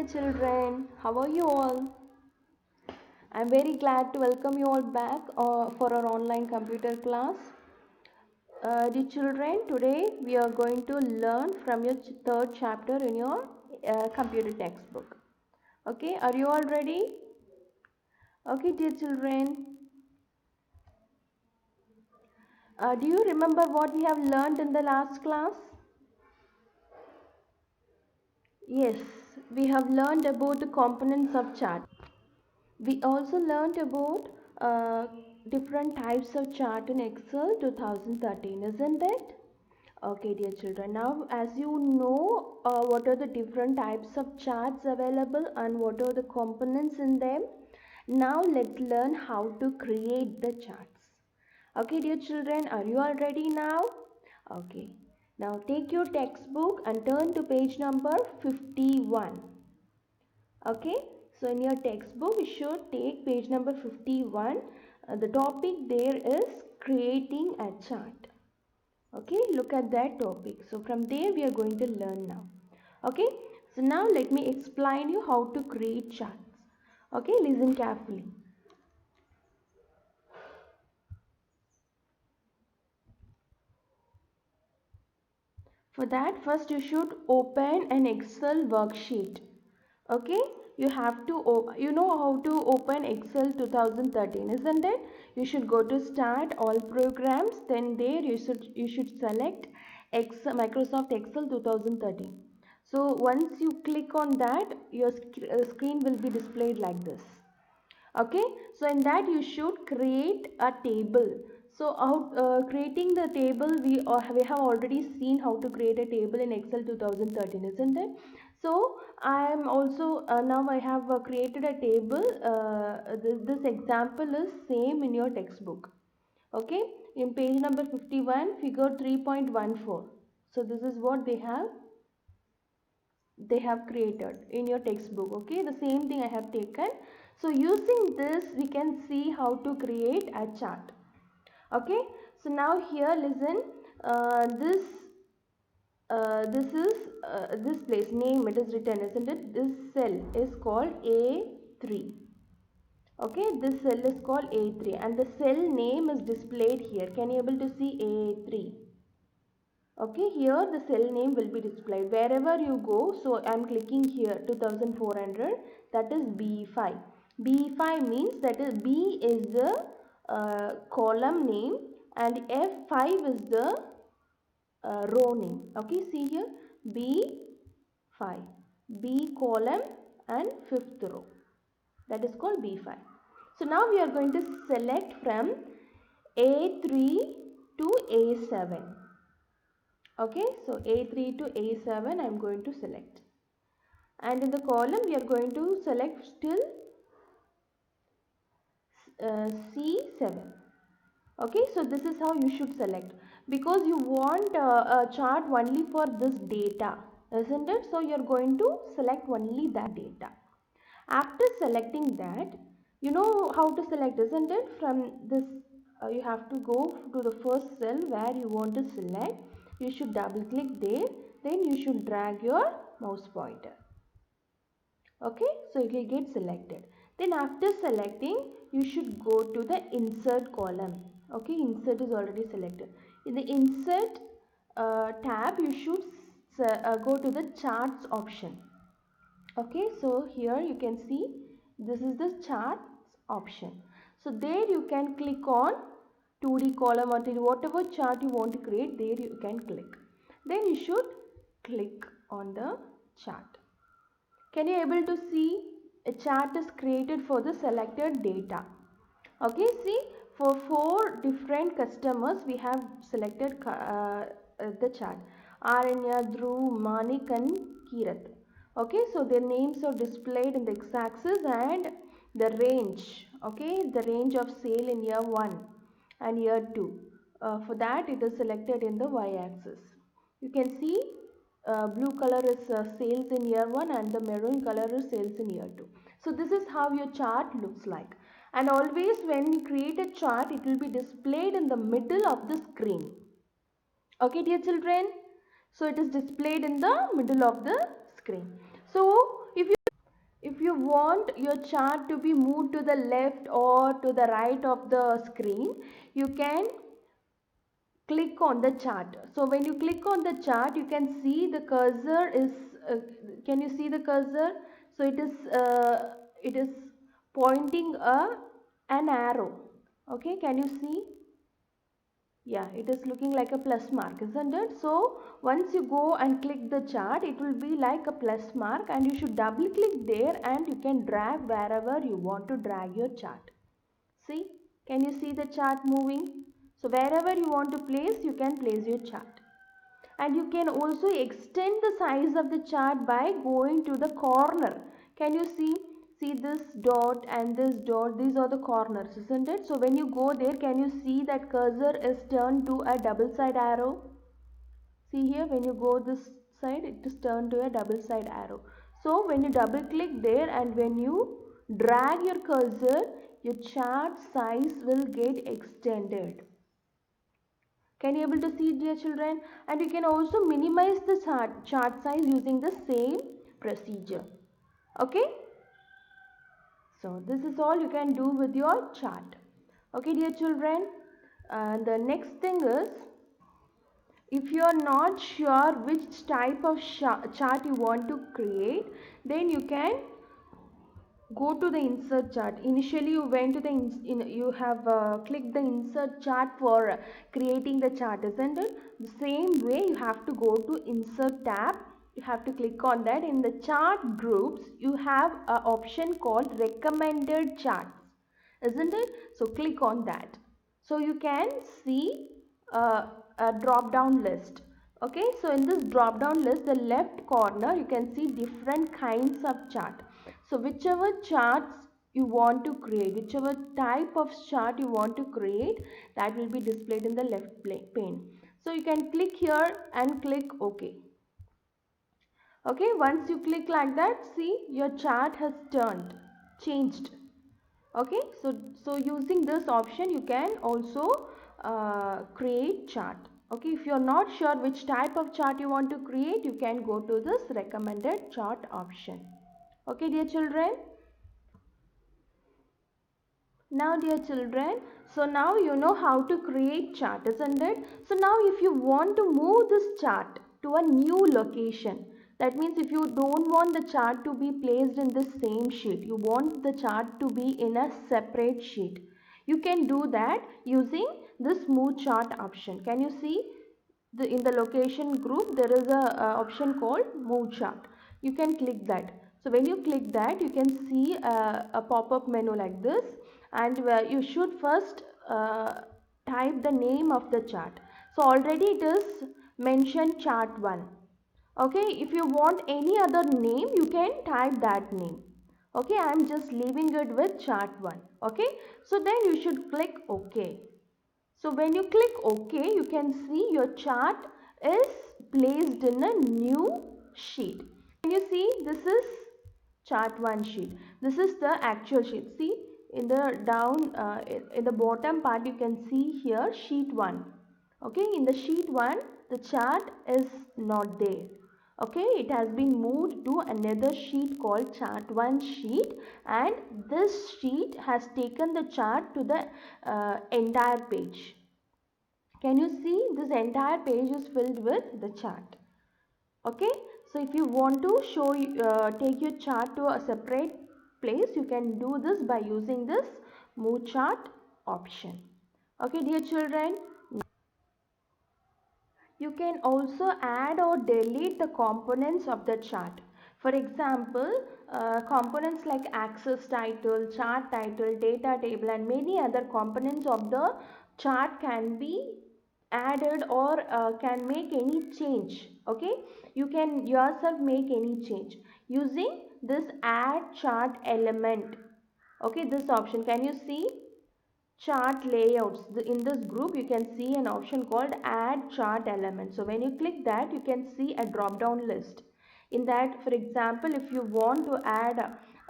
dear children. How are you all? I'm very glad to welcome you all back for our online computer class. Dear children, today we are going to learn from your third chapter in your computer textbook. Okay, are you all ready? Okay, dear children. Do you remember what we have learned in the last class? Yes, we have learned about the components of chart. We also learned about uh, different types of chart in Excel 2013, isn't it? Okay, dear children. Now, as you know, what are the different types of charts available and what are the components in them? Now, let's learn how to create the charts. Okay, dear children, are you all ready now? Okay. Now, take your textbook and turn to page number 51. Okay, so in your textbook you should take page number 51. The topic there is creating a chart. Okay, look at that topic. So from there we are going to learn now. Okay, so now let me explain you how to create charts. Okay, listen carefully. For that, first you should open an Excel worksheet. Okay, you have to, you know how to open Excel 2013, isn't it? You should go to Start All Programs. Then there you should select Microsoft Excel 2013. So once you click on that, your screen will be displayed like this. Okay, so in that you should create a table. So creating the table, we have already seen how to create a table in Excel 2013, isn't it? So I am also now I have created a table. This example is same in your textbook. Okay, in page number 51, figure 3.14. So this is what they have created in your textbook. Okay, the same thing I have taken. So using this we can see how to create a chart. Okay, so now here listen. This place name, it is written, isn't it? This cell is called A3. Okay, this cell is called A3 and the cell name is displayed here. Can you able to see A3? Okay, here the cell name will be displayed wherever you go. So I am clicking here 2400, that is B5. B5 means that is B is the column name and F5 is the row name. Okay, see here B5, B column and fifth row, that is called B5. So now we are going to select from A3 to A7. Okay, so A3 to A7 I am going to select, and in the column we are going to select still C7. Okay, so this is how you should select, because you want a chart only for this data, isn't it? So you are going to select only that data. After selecting that, you know how to select, isn't it? From this you have to go to the first cell where you want to select. You should double click there, then you should drag your mouse pointer. Okay, so it will get selected. Then after selecting, you should go to the insert column. Okay, insert is already selected. In the insert tab you should go to the charts option. Okay, so here you can see this is the charts option. So there you can click on 2D column or whatever chart you want to create, there you can click. Then you should click on the chart. Can you able to see a chart is created for the selected data? Okay, see, for 4 different customers we have selected the chart. Aranya, Dhruv, Manik and Kirat. Okay, so their names are displayed in the x-axis and the range. Okay, the range of sale in year 1 and year 2. For that it is selected in the y-axis. You can see blue color is sales in year 1 and the maroon color is sales in year 2. So this is how your chart looks like. And always when you create a chart, it will be displayed in the middle of the screen. Okay, dear children, so it is displayed in the middle of the screen. So if you you want your chart to be moved to the left or to the right of the screen, you can click on the chart. So when you click on the chart, you can see the cursor is can you see the cursor? So it is pointing an arrow. Okay, can you see? Yeah, it is looking like a plus mark, isn't it? So once you go and click the chart, it will be like a plus mark, and you should double click there and you can drag wherever you want to drag your chart. See, can you see the chart moving? So wherever you want to place, you can place your chart. And you can also extend the size of the chart by going to the corner. Can you see? See this dot and this dot, these are the corners, isn't it? So when you go there, can you see that cursor is turned to a double side arrow? See here, when you go this side, it is turned to a double side arrow. So when you double click there and when you drag your cursor, your chart size will get extended. Can you able to see, dear children? And you can also minimize the chart size using the same procedure. Okay. So this is all you can do with your chart. Okay, dear children. And the next thing is, if you are not sure which type of chart you want to create, then you can go to the insert chart. Initially you went to the you have clicked the insert chart for creating the chart, isn't it? The same way you have to go to insert tab. You have to click on that. In the chart groups you have an option called recommended charts, isn't it? So click on that. So you can see a drop down list. Okay, so in this drop down list, the left corner you can see different kinds of chart. So whichever charts you want to create, whichever type of chart you want to create, that will be displayed in the left pane. So you can click here and click OK. Okay, once you click like that, see your chart has changed. Okay, so using this option you can also create chart. Okay, if you are not sure which type of chart you want to create, you can go to this recommended chart option. Okay, dear children. Now dear children, so now you know how to create chart, isn't it? So now if you want to move this chart to a new location, that means if you don't want the chart to be placed in the same sheet, you want the chart to be in a separate sheet, you can do that using this move chart option. Can you see? In the location group there is a option called move chart. You can click that. So when you click that, you can see a pop-up menu like this, and you should first type the name of the chart. So already it is mentioned chart 1. Okay, if you want any other name, you can type that name. Okay, I am just leaving it with chart 1. Okay, so then you should click OK. So when you click OK, you can see your chart is placed in a new sheet. Can you see? This is chart 1 sheet. This is the actual sheet. See, in the in the bottom part you can see here sheet 1. Okay, in the sheet 1 the chart is not there. Okay, it has been moved to another sheet called chart 1 sheet, and this sheet has taken the chart to the entire page. Can you see? This entire page is filled with the chart. Okay, so if you want to take your chart to a separate place, you can do this by using this move chart option. Okay, dear children. You can also add or delete the components of the chart. For example, components like axis title, chart title, data table and many other components of the chart can be added or can make any change. Okay, you can yourself make any change using this add chart element. Okay, this option, can you see? Chart layouts. In this group you can see an option called add chart element. So when you click that, you can see a drop down list. In that, for example, if you want to add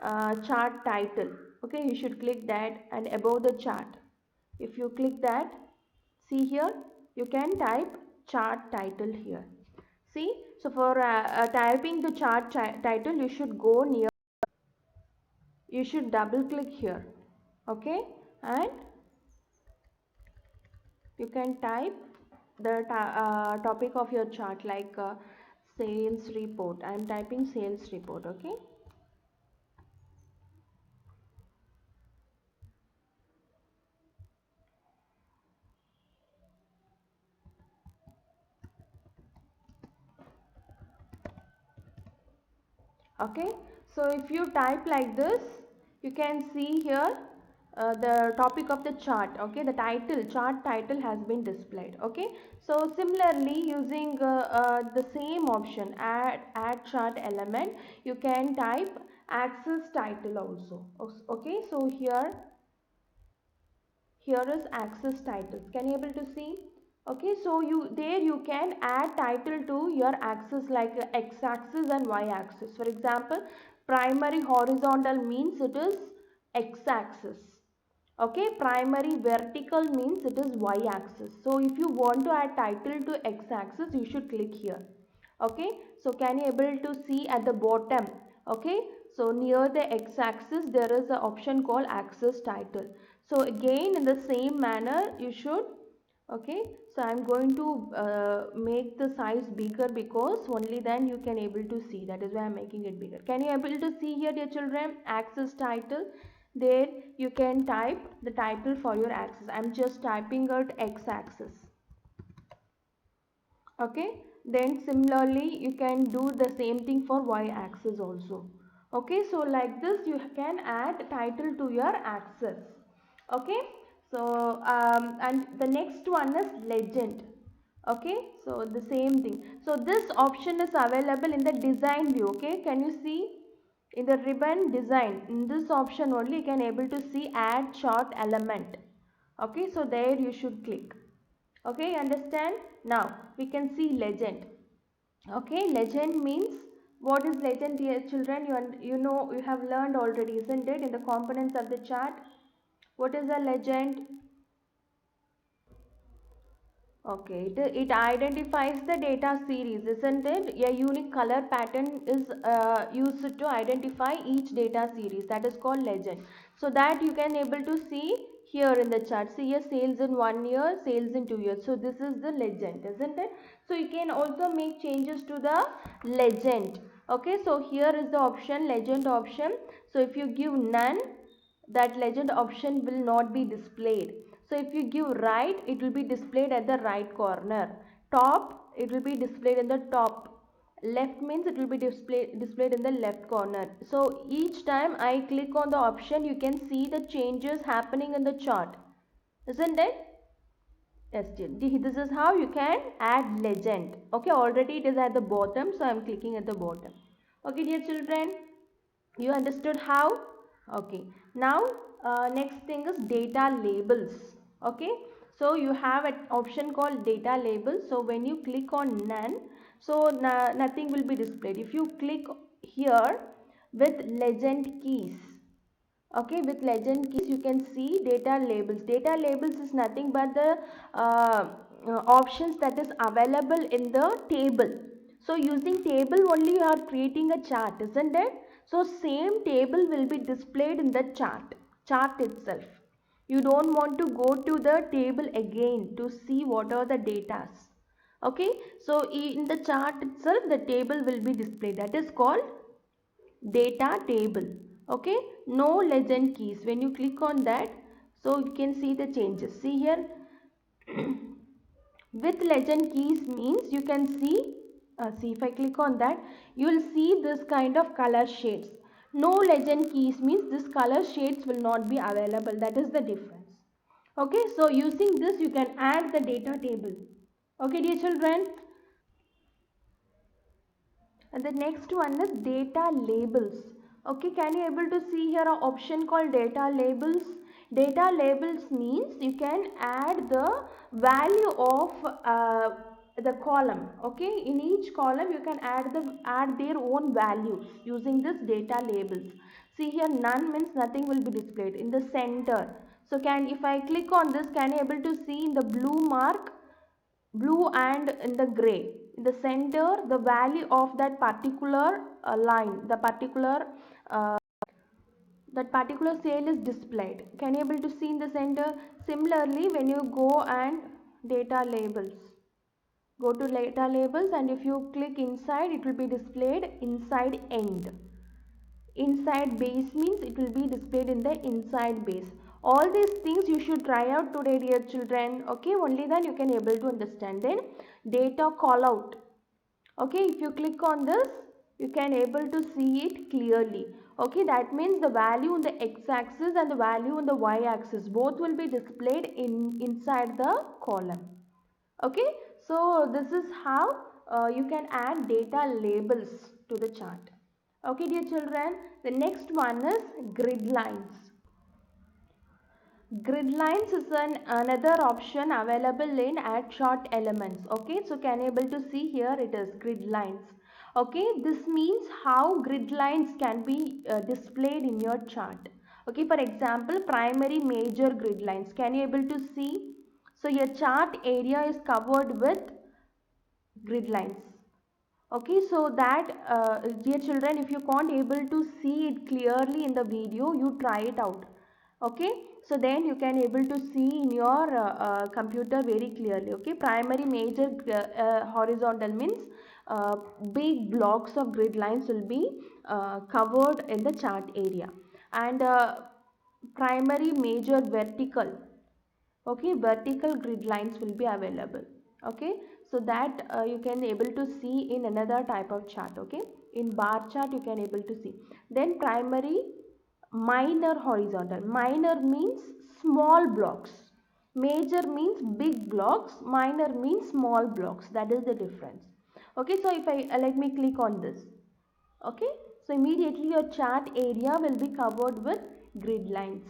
a chart title, okay, you should click that, and above the chart, if you click that, see here, you can type chart title here. See, so for typing the chart title, you should go near you should double click here. Okay, and you can type the topic of your chart, like sales report. I am typing sales report. Okay, okay, so if you type like this, you can see here the topic of the chart. Okay, the title, chart title has been displayed. Okay, so similarly, using the same option, add chart element, you can type axis title also. Okay, so here is axis titles. Can you able to see? Okay, so you can add title to your axis, like x axis and y axis. For example, primary horizontal means it is x axis. Okay, primary vertical means it is y axis. So if you want to add title to x axis, you should click here. Okay, so can you able to see at the bottom? Okay, so near the x axis there is an option called axis title. So again, in the same manner, you should. Okay, so I'm going to make the size bigger, because only then you can able to see. That is why I'm making it bigger. Can you able to see here, dear children? Axis title. There you can type the title for your axis. I'm just typing out x axis. Okay, then similarly you can do the same thing for y axis also. Okay, so like this you can add title to your axis. Okay, so and the next one is legend. Okay, so the same thing. So this option is available in the design view. Okay, can you see in the ribbon design? In this option only you can able to see add chart element. Okay, so there you should click. Okay, understand? Now we can see legend. Okay, legend means, what is legend, dear children? You know, you have learned already, isn't it, in the components of the chart? What is a legend? Okay, it identifies the data series, isn't it? A unique color pattern is used to identify each data series. That is called legend. So that you can able to see here in the chart. See here, sales in 1 year, sales in 2 years. So this is the legend, isn't it? So you can also make changes to the legend. Okay, so here is the option, legend option. So if you give none, that legend option will not be displayed. So if you give right, it will be displayed at the right corner. Top, it will be displayed in the top. Left means it will be displayed in the left corner. So each time I click on the option, you can see the changes happening in the chart, isn't it? Yes, this is how you can add legend. Okay, already it is at the bottom, so I am clicking at the bottom. Okay, dear children, you understood how? Okay, now next thing is data labels. Okay, so you have an option called data labels. So when you click on none, so nothing will be displayed. If you click here with legend keys, okay, with legend keys you can see data labels. Data labels is nothing but the options that is available in the table. So using table only you are creating a chart, isn't it? So same table will be displayed in the chart itself. You don't want to go to the table again to see what are the datas. Okay, so in the chart itself the table will be displayed. That is called data table. Okay, no legend keys. When you click on that, so you can see the changes. See here, with legend keys means you can see if I click on that, you will see this kind of color shades. No legend keys means this color shades will not be available. That is the difference. Okay, so using this you can add the data table. Okay, dear children. And the next one is data labels. Okay, can you able to see here an option called data labels? Data labels means you can add the value of the column. Okay, in each column you can add their own values using this data labels. See here, none means nothing will be displayed in the center. So can, if I click on this, can you able to see in the blue mark, blue and in the gray, in the center, the value of that particular line, the particular that particular cell is displayed. Can you able to see in the center? Similarly, when you go and data labels, go to data labels, and if you click inside, it will be displayed inside end. Inside base means it will be displayed in the inside base. All these things you should try out today, dear children. Okay, only then you can able to understand. Then data call out. Okay, if you click on this, you can able to see it clearly. Okay, that means the value on the x-axis and the value on the y-axis both will be displayed inside the column. Okay, so this is how you can add data labels to the chart. Okay, dear children, the next one is grid lines. Grid lines is another option available in add chart elements. Okay, so can you able to see here it is grid lines. Okay, this means how grid lines can be displayed in your chart. Okay, for example, primary major grid lines. Can you able to see? So your chart area is covered with grid lines. Okay, so that dear children, if you can't able to see it clearly in the video, you try it out. Okay, so then you can able to see in your computer very clearly. Okay, primary major horizontal means uh, big blocks of grid lines will be covered in the chart area, and primary major vertical, okay, vertical grid lines will be available. Okay, so that you can able to see in another type of chart. Okay, in bar chart you can able to see. Then primary minor horizontal. Minor means small blocks, major means big blocks, minor means small blocks. That is the difference. Okay, so if I let me click on this. Okay, so immediately your chart area will be covered with grid lines.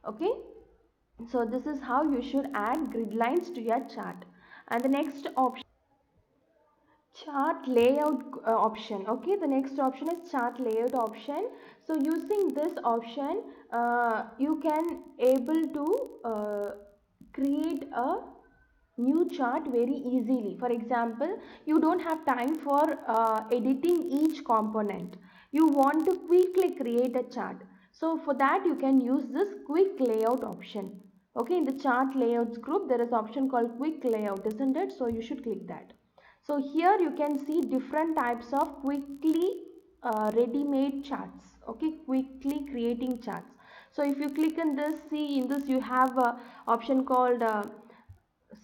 Okay, so this is how you should add grid lines to your chart. And the next option, chart layout option. Okay, the next option is chart layout option. So using this option, you can able to create a new chart very easily. For example, you don't have time for editing each component. You want to quickly create a chart. So for that you can use this quick layout option. Okay, in the chart layouts group there is option called quick layout, isn't it? So you should click that. So here you can see different types of quickly ready-made charts. Okay, quickly creating charts. So if you click in this, see in this you have a option called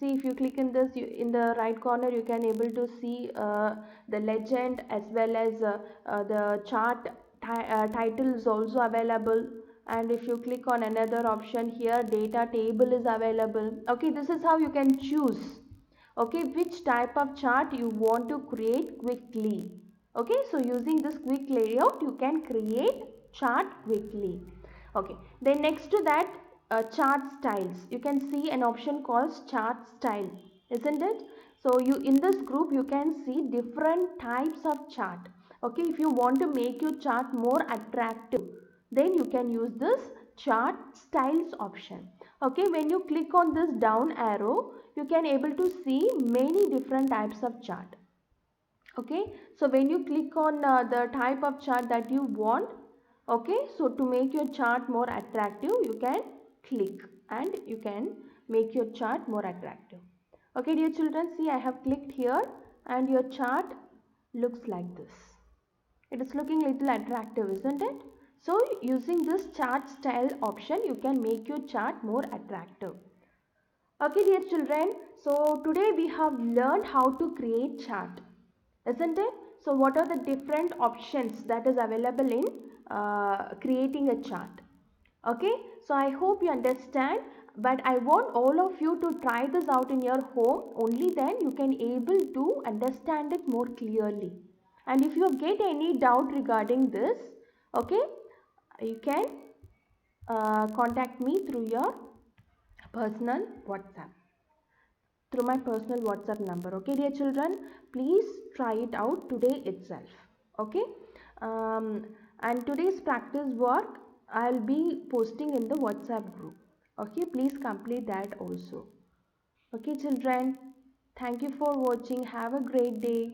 see, if you click in this, in the right corner you can able to see the legend as well as the chart title is also available. And if you click on another option here, data table is available. Okay, this is how you can choose, okay, which type of chart you want to create quickly. Okay, so using this quick layout you can create chart quickly. Okay, then next to that, chart styles, you can see an option called chart style, isn't it? So you, in this group you can see different types of chart. Okay, if you want to make your chart more attractive, then you can use this chart styles option. Okay, when you click on this down arrow, you can able to see many different types of chart. Okay, so when you click on the type of chart that you want, okay, so to make your chart more attractive you can click and you can make your chart more attractive. Okay, dear children, see I have clicked here and your chart looks like this. It is looking little attractive, isn't it? So using this chart style option you can make your chart more attractive. Okay, dear children, so today we have learned how to create chart, isn't it? So what are the different options that is available in creating a chart? Okay, so I hope you understand, but I want all of you to try this out in your home. Only then you can able to understand it more clearly. And if you get any doubt regarding this, okay, you can contact me through your personal WhatsApp, through my personal WhatsApp number. Okay, dear children, please try it out today itself. Okay, um, and today's practice work I'll be posting in the WhatsApp group. Okay, please complete that also. Okay, children, thank you for watching. Have a great day.